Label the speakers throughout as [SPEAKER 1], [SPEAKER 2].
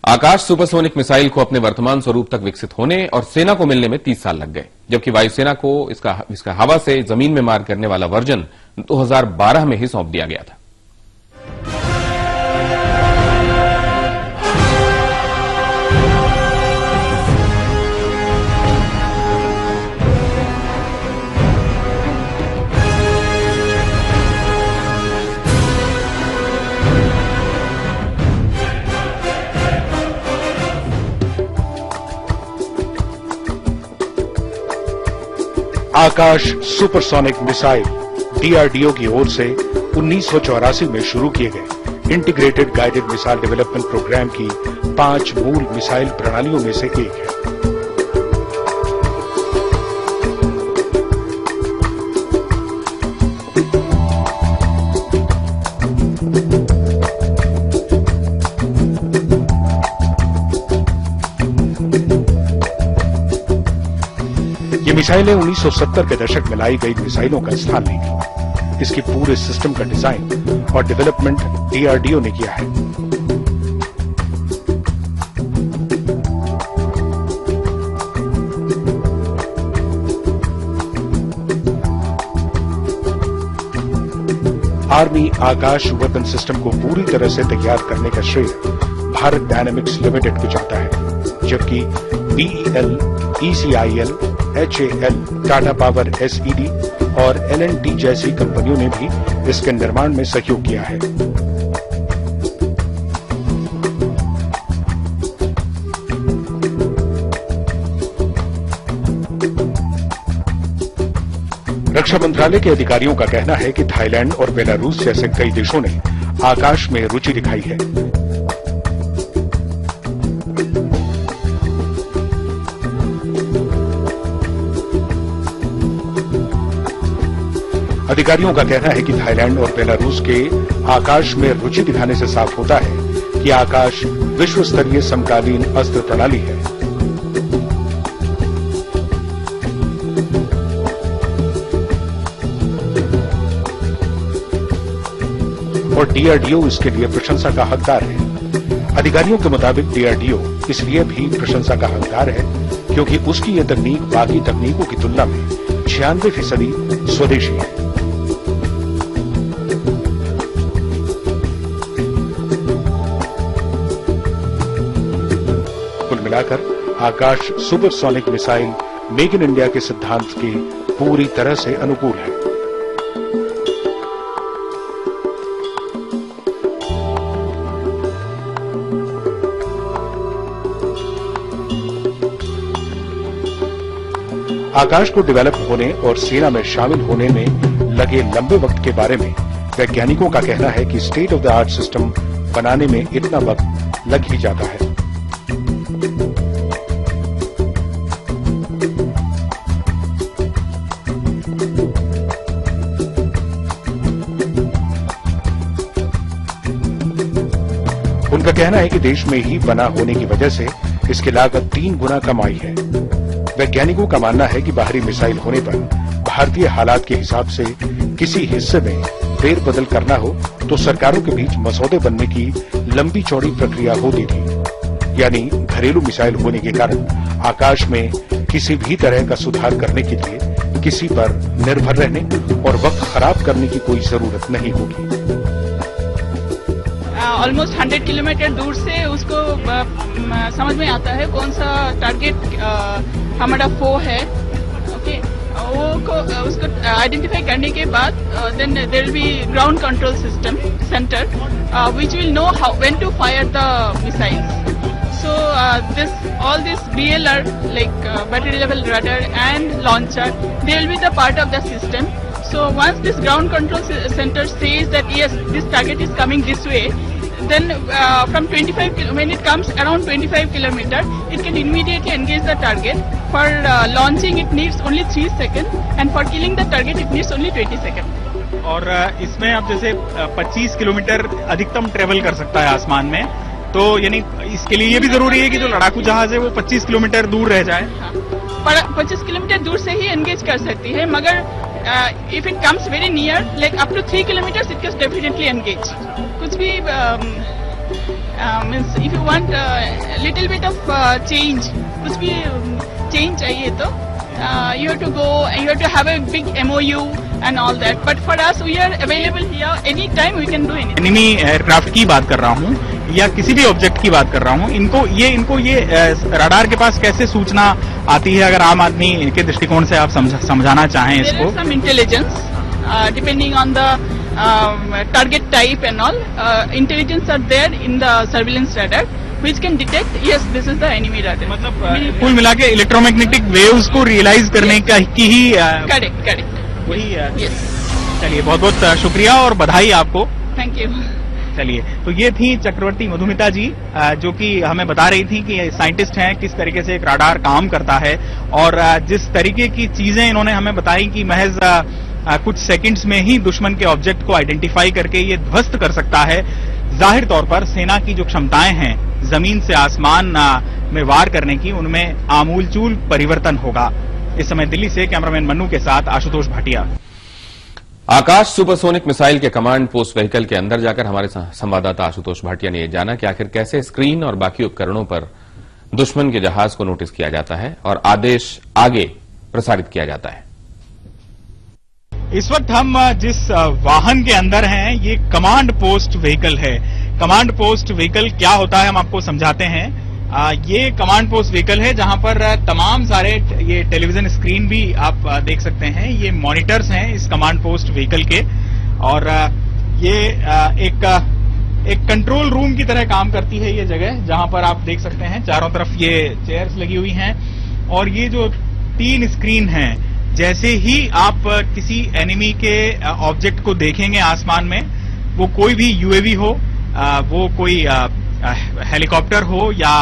[SPEAKER 1] आकाश supersonic missile को अपने वर्तमान स्वरूप तक विकसित होने और सेना को मिलने में 30 साल लग गए, जबकि वायुसेना को इसका हवा से जमीन में मार करने वाला वर्जन 2012 में ही सौंप दिया गया था।
[SPEAKER 2] आकाश सुपरसोनिक मिसाइल डीआरडीओ की ओर से 1984 में शुरू किए गए integrated guided missile development programme की 5 मूल मिसाइल प्रणालियों में से एक है। ये मिसाइलें 1970 के दशक में लाई गई मिसाइलों का स्थान लेंगी। इसकी पूरे सिस्टम का डिजाइन और डेवलपमेंट डीआरडीओ ने किया है। आर्मी आकाश वेपन सिस्टम को पूरी तरह से तैयार करने का श्रेय भारत डायनामिक्स लिमिटेड को जाता है, जबकि BEL, ECIL, HAL, Tata power SED और L&T जैसी कंपनियों ने भी इसके निर्माण में सहयोग किया है। रक्षा मंत्रालय के अधिकारियों का कहना है कि थाईलैंड और बेलारूस जैसे कई देशों ने आकाश में रुचि दिखाई है। अधिकारियों का कहना है कि थाईलैंड और बेलारूस के आकाश में रुचि दिखाने से साफ होता है कि आकाश विश्व स्तरीय समकालीन अस्त्र प्रणाली है। और डीआरडीओ इसके लिए प्रशंसा का हकदार है। अधिकारियों के मुताबिक डीआरडीओ इसलिए भी प्रशंसा का हकदार है क्योंकि उसकी यह तकनीक बाकी तकनीकों की तुलना में 96% स्वदेशी है। कुल मिलाकर आकाश supersonic missile make in India के सिद्धांत के पूरी तरह से अनुकूल है। आकाश को डेवलप होने और सेना में शामिल होने में लगे लंबे वक्त के बारे में वैज्ञानिकों का कहना है कि state of the art system बनाने में इतना वक्त लग ही जाता है। उनका कहना है कि देश में ही बना होने की वजह से इसकी लागत 3 गुना कम आई है। वैज्ञानिकों का मानना है कि बाहरी मिसाइल होने पर भारतीय हालात के हिसाब से किसी हिस्से में फेरबदल करना हो तो सरकारों के बीच मसौदे बनने की लंबी चौड़ी प्रक्रिया होती थी। यानी घरेलू मिसाइल होने के कारण आकाश में किसी भी तरह का सुधार करने के लिए किसी पर निर्भर रहने और वक्त खराब करने की कोई जरूरत नहीं होगी।
[SPEAKER 3] ऑलमोस्ट 100 किलोमीटर दूर से उसको समझ में आता है कौन सा टारगेट हमारा फो है। ओके, उसको आइडेंटिफाई करने के बाद then there will be ground control system centre which will know how when to fire the missiles. So all this BLR like battery level radar and launcher, they will be the part of the system. So once this ground control center says that yes, this target is coming this way, then from 25 when it comes around 25 kilometer, it can immediately engage the target. For launching it needs only 3 seconds and for killing the target it needs only 20 seconds.
[SPEAKER 4] और इसमें अब जैसे 25 kilometre अधिकतम travel कर सकता है आसमान में, तो यानी इसके लिए ये भी जरूरी है कि जो लड़ाकू जहाज है वो 25 किलोमीटर दूर रह जाए।
[SPEAKER 3] हाँ, 25 किलोमीटर दूर से ही एंगेज कर सकती है, मगर if it comes very near like up to 3 kilometre it can definitely engage. कुछ भी means if you want little bit of change, कुछ भी चेंज चाहिए तो you have to go and you have to have a big MOU and all that. But for us, we are available here anytime. We can do anything.
[SPEAKER 4] Enemy aircraft की बात कर रहा हूँ या किसी भी ऑब्जेक्ट की बात कर रहा हूँ, इनको ये रडार के पास कैसे सूचना आती है, अगर आम आदमी के दृष्टिकोण से आप समझाना चाहें इसको?
[SPEAKER 3] There is some intelligence depending on the target type and all. Intelligence are there in the surveillance radar, which can detect, yes, this is the enemy radar.
[SPEAKER 4] मतलब कुल मिला के इलेक्ट्रोमैग्नेटिक वेव्स को रियलाइज करने का की ही
[SPEAKER 3] करेक्ट
[SPEAKER 4] वही
[SPEAKER 3] yes.
[SPEAKER 4] चलिए, बहुत बहुत शुक्रिया और बधाई आपको.
[SPEAKER 3] Thank you.
[SPEAKER 4] चलिए, तो ये थी चक्रवर्ती मधुमिता जी, जो कि हमें बता रही थी कि साइंटिस्ट हैं, किस तरीके से एक राडार काम करता है और जिस तरीके की चीजें इन्होंने हमें बताई कि महज कुछ सेकंड्स में ही दुश्मन के ऑब्जेक्ट को आइडेंटिफाई करके ये ध्वस्त कर सकता है. जाहिर तौर पर सेना की जो क्षमताएं हैं जमीन से आसमान में वार करने की, उनमें आमूलचूल परिवर्तन होगा. इस समय दिल्ली से कैमरामैन मन्नू के साथ आशुतोष भाटिया.
[SPEAKER 1] आकाश सुपरसोनिक मिसाइल के कमांड पोस्ट व्हीकल के अंदर जाकर हमारे संवाददाता आशुतोष भाटिया ने यह जाना कि आखिर कैसे स्क्रीन और बाकी उपकरणों पर दुश्मन के जहाज को नोटिस किया जाता है और आदेश आगे प्रसारित किया जाता है.
[SPEAKER 4] इस वक्त हम जिस वाहन के अंदर हैं, ये कमांड पोस्ट व्हीकल है. कमांड पोस्ट व्हीकल क्या होता है हम आपको समझाते हैं. ये कमांड पोस्ट व्हीकल है जहां पर तमाम सारे ये टेलीविजन स्क्रीन भी आप देख सकते हैं. ये मॉनिटर्स हैं इस कमांड पोस्ट व्हीकल के और ये एक कंट्रोल रूम की तरह काम करती है ये जगह, जहां पर आप देख सकते हैं चारों तरफ ये चेयर्स लगी हुई हैं और ये जो 3 स्क्रीन हैं, जैसे ही आप किसी एनिमी के ऑब्जेक्ट को देखेंगे आसमान में, वो कोई भी यूएवी हो, वो कोई हेलीकॉप्टर हो या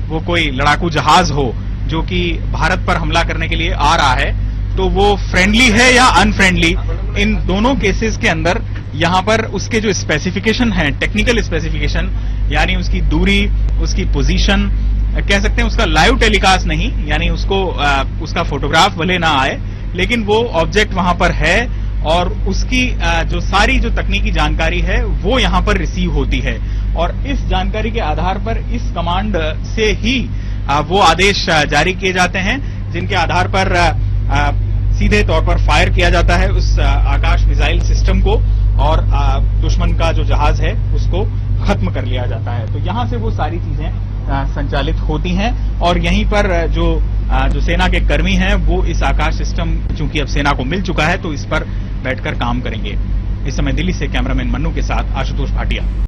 [SPEAKER 4] वो कोई लड़ाकू जहाज हो जो कि भारत पर हमला करने के लिए आ रहा है, तो वो फ्रेंडली है या अनफ्रेंडली, इन दोनों केसेस के अंदर यहां पर उसके जो स्पेसिफिकेशन है, टेक्निकल स्पेसिफिकेशन, यानी उसकी दूरी, उसकी पोजीशन, कह सकते हैं उसका लाइव टेलीकास्ट नहीं, यानी उसको उसका फोटोग्राफ भले ना आए लेकिन वो ऑब्जेक्ट वहां पर है और उसकी जो सारी जो तकनीकी जानकारी है वो यहां पर रिसीव होती है और इस जानकारी के आधार पर इस कमांड से ही वो आदेश जारी किए जाते हैं, जिनके आधार पर सीधे तौर पर फायर किया जाता है उस आकाश मिसाइल सिस्टम को और दुश्मन का जो जहाज है उसको खत्म कर लिया जाता है. तो यहां से वो सारी चीजें संचालित होती हैं और यहीं पर जो सेना के कर्मी हैं वो इस आकाश सिस्टम चूंकि अब सेना को मिल चुका है तो इस पर बैठकर काम करेंगे. इस समय दिल्ली से कैमरामैन मन्नू के साथ आशुतोष भाटिया.